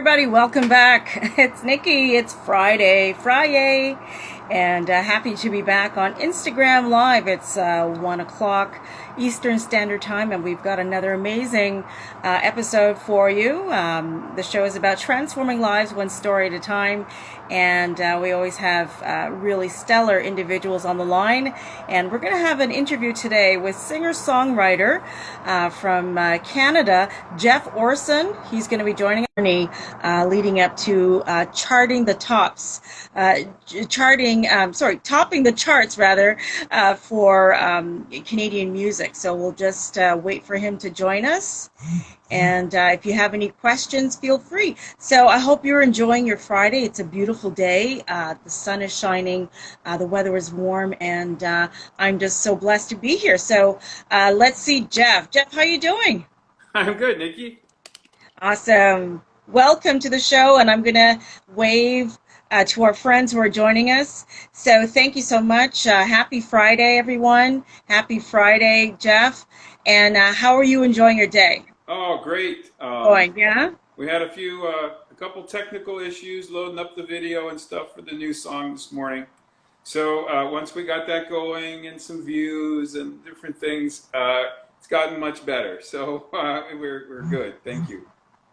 everybody, welcome back. It's Nikki. It's Friday, and happy to be back on Instagram Live. It's 1 o'clock Eastern Standard Time, and we've got another amazing episode for you. The show is about transforming lives one story at a time, and we always have really stellar individuals on the line. And we're going to have an interview today with singer-songwriter from Canada, Jeff Orson. He's going to be joining us leading up to topping the charts rather for Canadian music. So we'll just wait for him to join us. And if you have any questions, feel free. So I hope you're enjoying your Friday. It's a beautiful day. The sun is shining. The weather is warm, and I'm just so blessed to be here. So let's see, Jeff. Jeff, how you doing? I'm good, Nikki. Awesome. Welcome to the show, and I'm going to wave to our friends who are joining us. So thank you so much. Happy Friday, everyone. Happy Friday, Jeff. And how are you enjoying your day? Oh, great. Yeah? We had a couple technical issues loading up the video and stuff for the new song this morning. So once we got that going and some views and different things, it's gotten much better. So we're good. Thank you.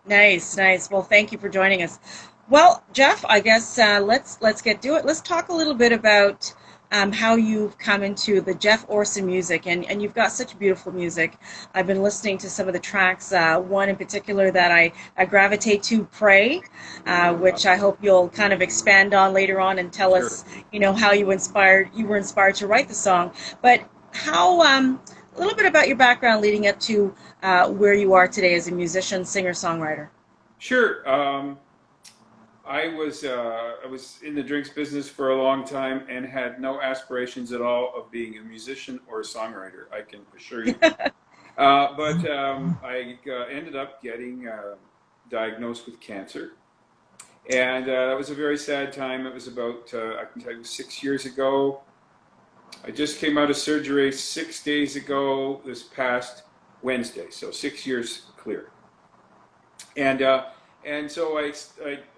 Nice. Well, thank you for joining us. Well, Jeff, I guess let's get to it. Let's talk a little bit about how you've come into the Jeff Orson music, and you've got such beautiful music. I've been listening to some of the tracks, one in particular that I gravitate to, Pray, which I hope you'll kind of expand on later on and tell us, how you were inspired to write the song. But how, a little bit about your background leading up to where you are today as a musician, singer, songwriter. Sure. I was in the drinks business for a long time and had no aspirations at all of being a musician or a songwriter, I can assure you. But I ended up getting diagnosed with cancer. And that was a very sad time. It was about, I can tell you, 6 years ago. I just came out of surgery 6 days ago, this past Wednesday. So 6 years clear. And so I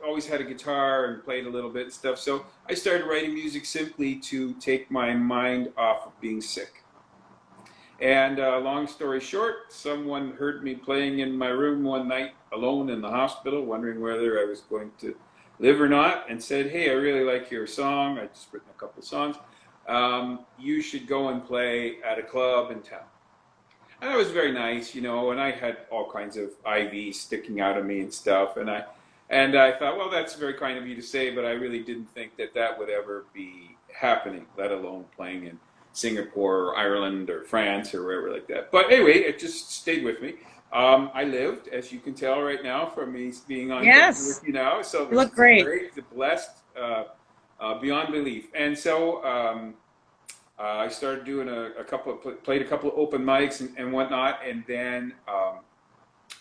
always had a guitar and played a little bit and stuff. So I started writing music simply to take my mind off of being sick. And long story short, someone heard me playing in my room one night alone in the hospital, wondering whether I was going to live or not, and said, "Hey, I really like your song. I just written a couple songs. You should go and play at a club in town." And that was very nice, and I had all kinds of IVs sticking out of me and stuff. And I thought, well, that's very kind of you to say, but I really didn't think that would ever be happening, let alone playing in Singapore or Ireland or France or wherever like that. But anyway, it just stayed with me. I lived, as you can tell right now from me being on with you now. So you look great. Blessed beyond belief. And so I started doing played a couple of open mics and whatnot, and then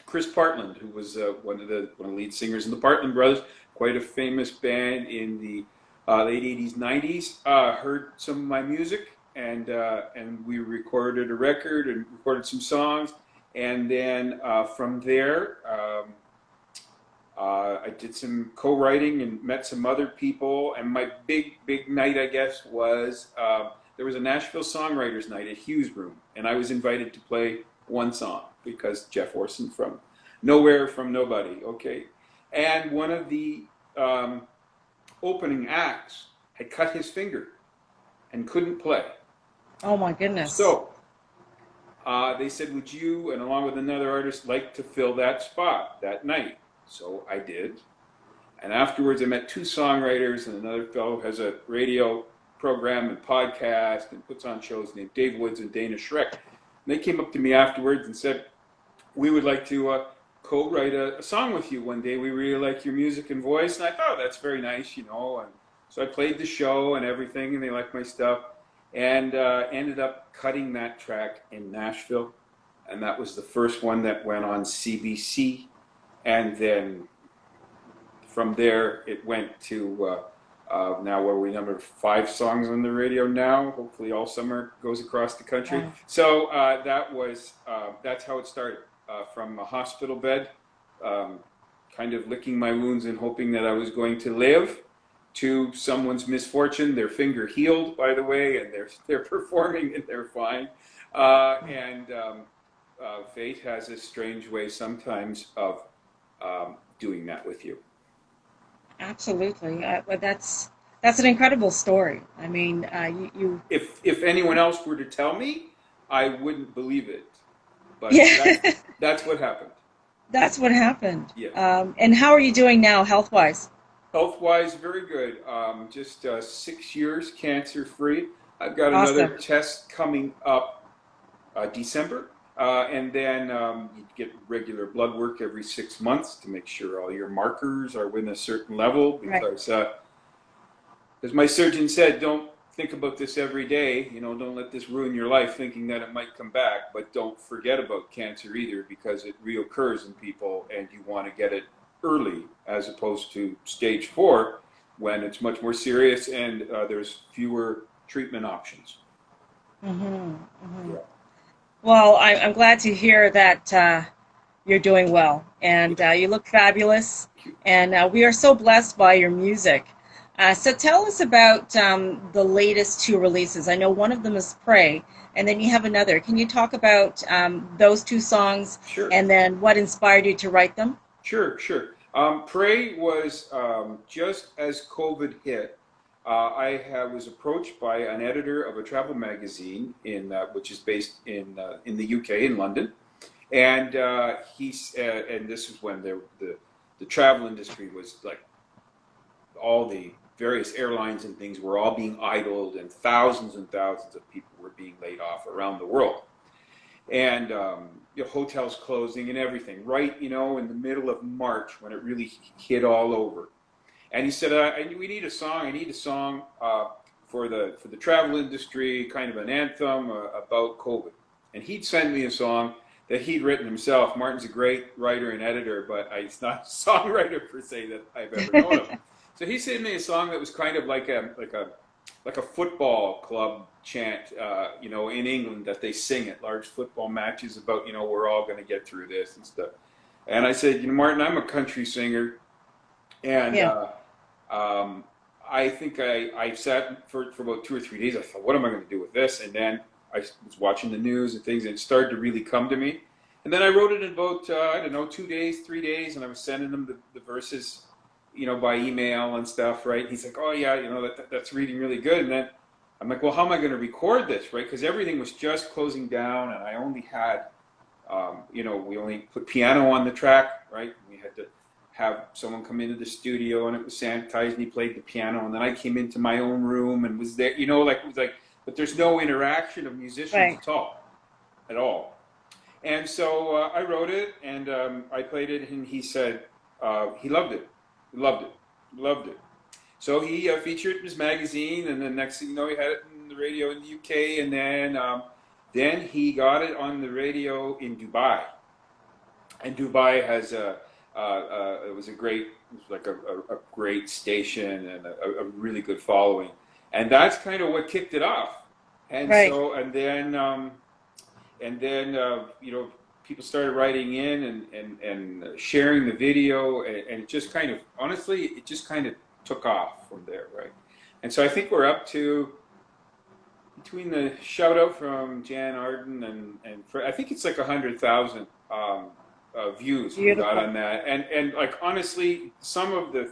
Chris Partland, who was one of the lead singers in the Partland Brothers, quite a famous band in the late '80s, '90s, heard some of my music, and we recorded a record and recorded some songs, and then from there I did some co-writing and met some other people, and my big night, I guess, was there was a Nashville Songwriters Night at Hughes Room, and I was invited to play one song because Jeff Orson from nowhere, from nobody, okay? And one of the opening acts had cut his finger and couldn't play. Oh my goodness. So they said, "Would you, and along with another artist, like to fill that spot that night?" So I did. And afterwards I met two songwriters, and another fellow who has a radio program and podcast and puts on shows named Dave Woods and Dana Schreck. And they came up to me afterwards and said, "We would like to co-write a song with you one day. We really like your music and voice." And I thought, that's very nice, And so I played the show and everything, and they liked my stuff, and ended up cutting that track in Nashville. And that was the first one that went on CBC. And then from there, it went to now where we number 5 songs on the radio now. Hopefully all summer goes across the country. Wow. So that's how it started, from a hospital bed, kind of licking my wounds and hoping that I was going to live, to someone's misfortune. Their finger healed, by the way, and they're performing and they're fine. Fate has a strange way sometimes of doing that with you. Absolutely. But that's an incredible story. I mean, you If anyone else were to tell me, I wouldn't believe it. But yeah, that's what happened. that's what happened. Yes. And how are you doing now, health-wise? Health-wise, very good. Just 6 years cancer-free. I've got another Awesome. test coming up December. And then you get regular blood work every 6 months to make sure all your markers are within a certain level. Right. Because, as my surgeon said, don't think about this every day. You know, don't let this ruin your life thinking that it might come back. But don't forget about cancer either, because it reoccurs in people, and you want to get it early as opposed to stage 4, when it's much more serious and there's fewer treatment options. Mm-hmm. Mm-hmm. Yeah. Well, I'm glad to hear that you're doing well, and you look fabulous, and we are so blessed by your music. So tell us about the latest 2 releases. I know one of them is Pray, and then you have another. Can you talk about those 2 songs, Sure. and then what inspired you to write them? Sure. Pray was just as COVID hit. I was approached by an editor of a travel magazine which is based in the UK, in London, and and this is when the travel industry was like, all the various airlines and things were all being idled, and thousands of people were being laid off around the world, and hotels closing and everything, right, in the middle of March, when it really hit all over. And he said, we need a song. I need a song for the travel industry, kind of an anthem about COVID. And he'd send me a song that he'd written himself. Martin's a great writer and editor, but he's not a songwriter per se that I've ever known of. So he sent me a song that was kind of like a football club chant, in England, that they sing at large football matches about, we're all going to get through this and stuff. And I said, Martin, I'm a country singer, and Yeah. I think I sat for about 2 or 3 days. I thought, what am I going to do with this? And then I was watching the news and things, and it started to really come to me. And then I wrote it in about, 2 days, 3 days, and I was sending him the verses, by email and stuff, right? And he's like, oh yeah, that's reading really good. And then I'm like, well, how am I going to record this, right? Because everything was just closing down, and I only had, we only put piano on the track, right? We had to have someone come into the studio, and it was sanitized, and he played the piano, and then I came into my own room and was there, it was like, but there's no interaction of musicians Right. at all. And so I wrote it, and I played it, and he said he loved it. So he featured it in his magazine, and then next thing you know, he had it in the radio in the UK, and then he got it on the radio in Dubai. And Dubai has it was like a great station and a really good following, and that's kind of what kicked it off. And Right. so and then people started writing in and sharing the video, and it just kind of, honestly, it just kind of took off from there, right? And so I think we're up to, between the shout out from Jan Arden and I think it's like 100,000 views we got on that, and like, honestly, some of the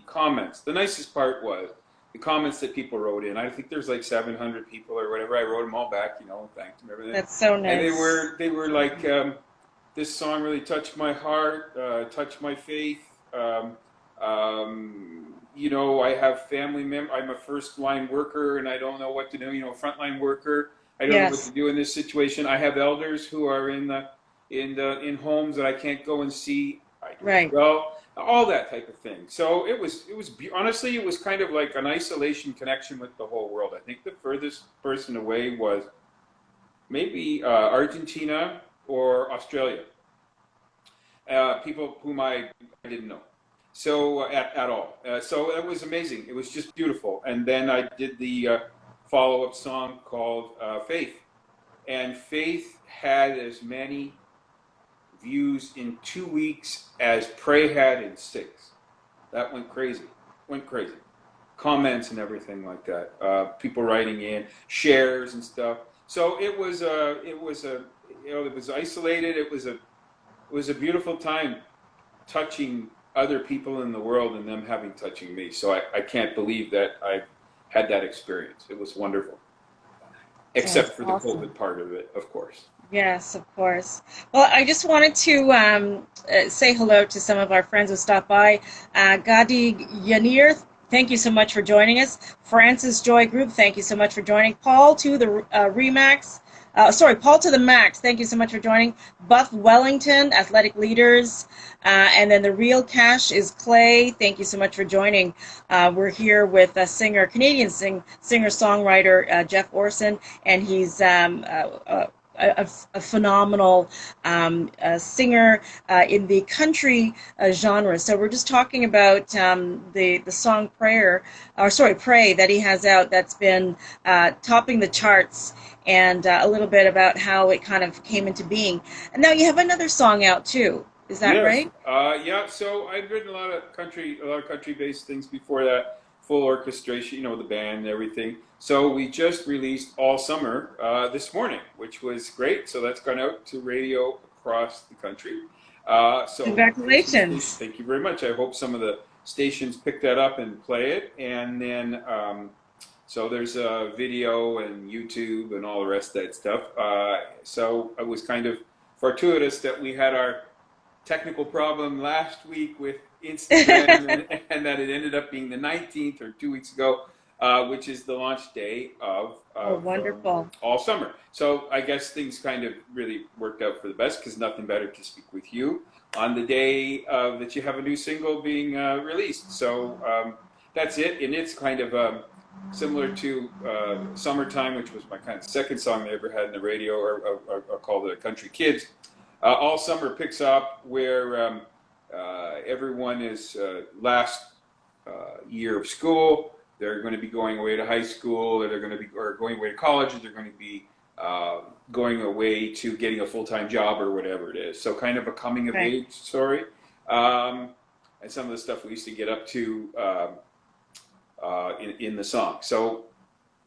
comments, the nicest part was the comments that people wrote in. I think there's like 700 people or whatever. I wrote them all back, thanked them, everything. That's so nice. And they were like, this song really touched my heart, touched my faith. I have family members. I'm a first line worker, and I don't know what to do. Frontline worker. I don't know what to do in this situation. I have elders who are in homes that I can't go and see. Right. Well, all that type of thing. So it was honestly, it was kind of like an isolation connection with the whole world. I think the furthest person away was maybe Argentina or Australia. People whom I didn't know. So at all. So it was amazing. It was just beautiful. And then I did the follow-up song called Faith. And Faith had as many views in 2 weeks as Pray had in 6. That went crazy. Went crazy. Comments and everything like that. People writing in, shares and stuff. So it was it was isolated. It was a beautiful time touching other people in the world and them having touching me. So I can't believe that I had that experience. It was wonderful. Except for the COVID part of it, of course. Yes, of course. Well, I just wanted to say hello to some of our friends who stopped by. Gadi Yanir, thank you so much for joining us. Francis Joy Group, thank you so much for joining. Paul to the Remax. Paul to the Max, thank you so much for joining. Buff Wellington, Athletic Leaders. And then the real cash is Clay. Thank you so much for joining. We're here with a Canadian singer-songwriter, Jeff Orson, and he's a phenomenal singer in the country genre. So we're just talking about the song Pray that he has out that's been topping the charts, and a little bit about how it kind of came into being. And now you have another song out too. Is that right? Yeah. So I've written a lot of country-based things before that. Full orchestration, the band and everything. So we just released All Summer this morning, which was great. So that's gone out to radio across the country. So congratulations! Thank you very much. I hope some of the stations pick that up and play it. And then, so there's a video and YouTube and all the rest of that stuff. So it was kind of fortuitous that we had our technical problem last week with Instagram and that it ended up being the 19th or 2 weeks ago, which is the launch day of wonderful All Summer. So I guess things kind of really worked out for the best, because nothing better to speak with you on the day that you have a new single being released. So that's it, and it's kind of similar to Summertime, which was my kind of second song I ever had in the radio, or called it Country Kids. All Summer picks up where everyone is last year of school. They're going to be going away to high school, or they're going to be going away to college, or they're going to be going away to getting a full-time job or whatever it is. So kind of a coming of age story. And some of the stuff we used to get up to in the song. So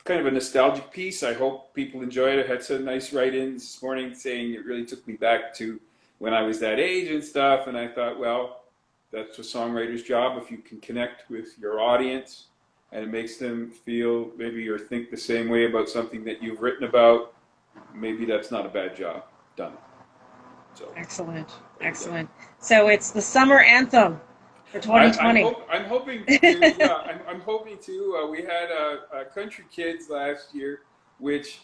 kind of a nostalgic piece. I hope people enjoy it. I had some nice write-ins this morning saying it really took me back to when I was that age and stuff. And I thought, well, that's a songwriter's job. If you can connect with your audience and it makes them feel maybe or think the same way about something that you've written about, maybe that's not a bad job done. So excellent. So it's the summer anthem for 2020. I'm hoping to. I'm hoping to. We had Country Kids last year, which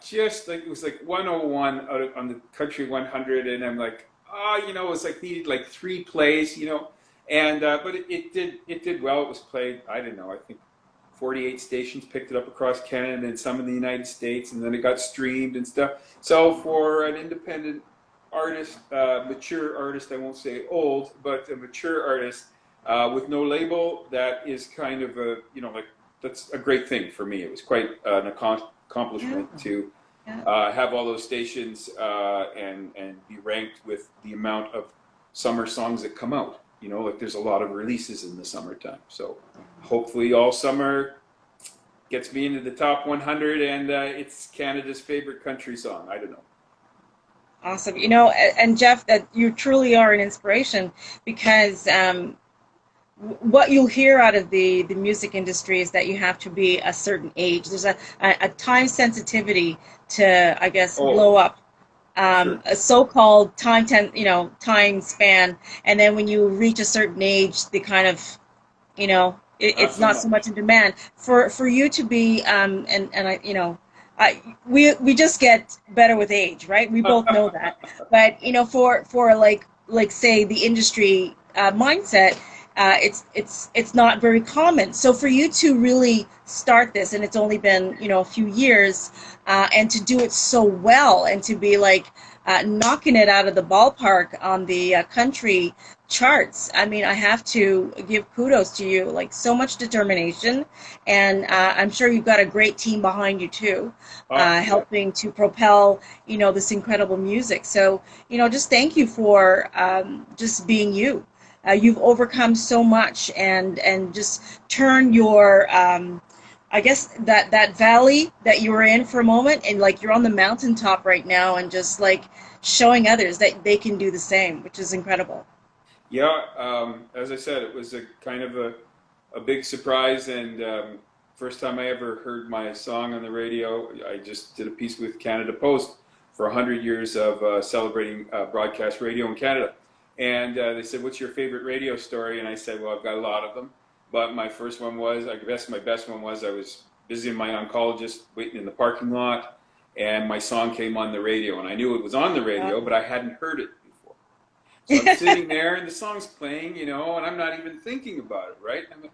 just like it was like 101 on the Country 100, and I'm like, it was like needed like 3 plays, and but it did well. It was played. I don't know. I think 48 stations picked it up across Canada and some in the United States, and then it got streamed and stuff. So for an independent artist, mature artist, I won't say old, but a mature artist with no label, that is kind of a, that's a great thing for me. It was quite an accomplishment to have all those stations and be ranked with the amount of summer songs that come out. Like there's a lot of releases in the summertime. So hopefully All Summer gets me into the top 100 and it's Canada's favorite country song. I don't know. Awesome. And Jeff, that you truly are an inspiration, because what you'll hear out of the music industry is that you have to be a certain age. There's a time sensitivity to, I guess, blow up. Sure. A so-called time span, and then when you reach a certain age, the kind of, it's not so much in demand. For you to be, we just get better with age, right? We both know that. But for like say the industry mindset, it's not very common. So for you to really start this, and it's only been a few years, and to do it so well, and to be like knocking it out of the ballpark on the country charts. I mean, I have to give kudos to you, like so much determination, and I'm sure you've got a great team behind you too, Yeah. helping to propel, this incredible music. So, just thank you for just being you. You've overcome so much and just turn your I guess that valley that you were in for a moment, and like you're on the mountaintop right now, and just like showing others that they can do the same, which is incredible. Yeah, as I said, it was a kind of a big surprise, and first time I ever heard my song on the radio. I just did a piece with Canada Post for 100 years of celebrating broadcast radio in Canada. And they said, "What's your favorite radio story?" And I said, "Well, I've got a lot of them, but my first one was, I guess my best one was, I was visiting my oncologist, waiting in the parking lot, and my song came on the radio, and I knew it was on the radio, but I hadn't heard it before." So I'm sitting there and the song's playing, and I'm not even thinking about it, right? I'm like,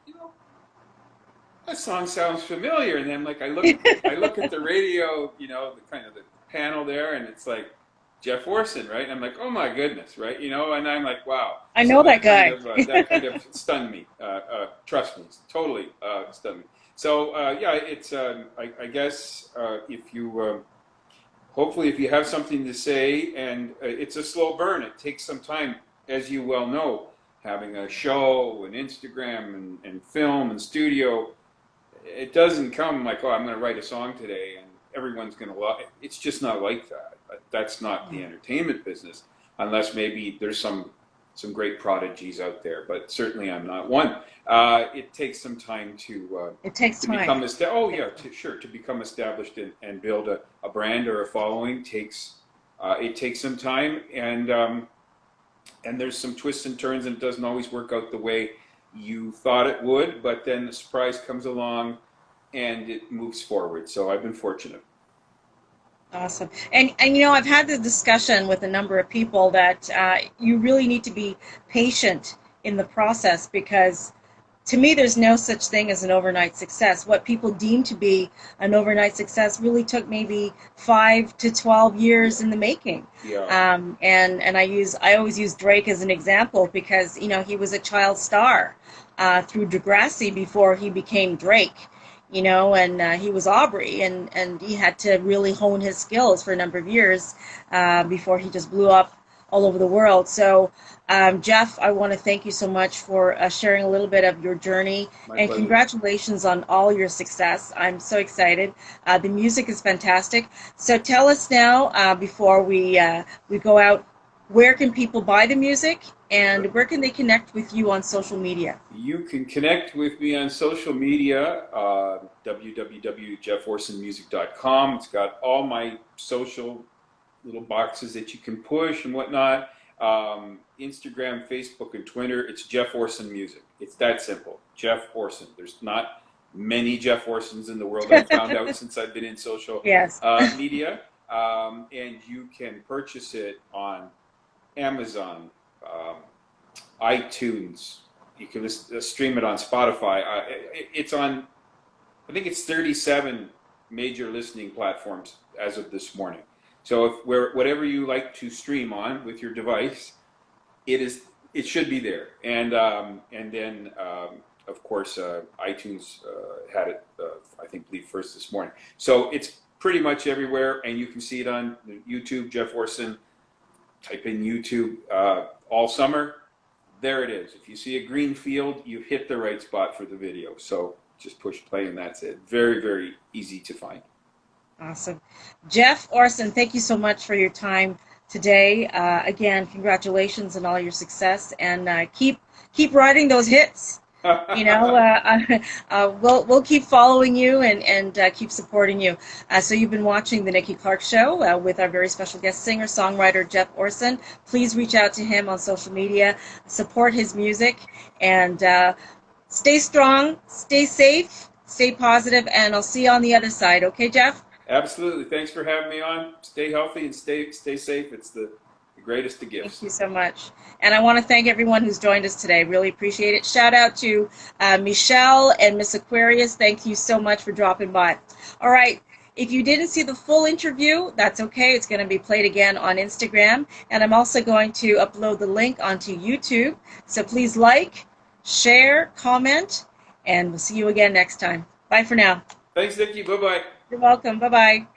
that song sounds familiar. And then like I look at the radio, the kind of the panel there, and it's like Jeff Orson, right? And I'm like, oh my goodness, right? And I'm like, wow. I So know that guy. that kind of stunned me. Trust me, it's totally stunned me. So yeah, it's I guess if you hopefully, if you have something to say, and it's a slow burn, it takes some time, as you well know, having a show and Instagram and film and studio. It doesn't come like, oh, I'm going to write a song today and everyone's going to love it. It's just not like that. That's not the entertainment business, unless maybe there's some great prodigies out there, but certainly I'm not one. It takes some time It takes to time. become to become established and build a brand or a following takes it takes some time, and there's some twists and turns, and it doesn't always work out the way you thought it would, but then the surprise comes along and it moves forward. So I've been fortunate. Awesome. And I've had this discussion with a number of people that you really need to be patient in the process, because to me, there's no such thing as an overnight success. What people deem to be an overnight success really took maybe 5 to 12 years in the making. Yeah. And I always use Drake as an example, because he was a child star through Degrassi before he became Drake. And he was Aubrey, and he had to really hone his skills for a number of years before he just blew up all over the world. So, Jeff, I want to thank you so much for sharing a little bit of your journey. My And pleasure. congratulations on all your success. I'm so excited. The music is fantastic. So tell us now, before we go out, where can people buy the music, and where can they connect with you on social media? You can connect with me on social media, www.jefforsonmusic.com. It's got all my social little boxes that you can push and whatnot. Instagram, Facebook, and Twitter, it's Jeff Orson Music. It's that simple. Jeff Orson. There's not many Jeff Orsons in the world, I've found out since I've been in social Yes. media. And you can purchase it on Amazon, iTunes. You can stream it on Spotify. It's on, I think it's 37 major listening platforms as of this morning. So whatever you like to stream on with your device, it should be there. And then of course iTunes had it I believe first this morning. So it's pretty much everywhere, and you can see it on YouTube. Jeff Orson. Type in YouTube all summer. There it is. If you see a green field, you've hit the right spot for the video. So just push play and that's it. Very, very easy to find. Awesome. Jeff Orson, thank you so much for your time today. Again, congratulations on all your success, and keep writing those hits. We'll keep following you and keep supporting you. So you've been watching the Nikki Clarke Show with our very special guest singer, songwriter Jeff Orson. Please reach out to him on social media, support his music, and stay strong, stay safe, stay positive, and I'll see you on the other side. Okay, Jeff? Absolutely. Thanks for having me on. Stay healthy and stay safe. It's the greatest of gifts. Thank you so much. And I want to thank everyone who's joined us today. Really appreciate it. Shout out to Michelle and Miss Aquarius. Thank you so much for dropping by. All right. If you didn't see the full interview, that's okay. It's going to be played again on Instagram. And I'm also going to upload the link onto YouTube. So please like, share, comment, and we'll see you again next time. Bye for now. Thanks, Nikki. Bye-bye. You're welcome. Bye-bye.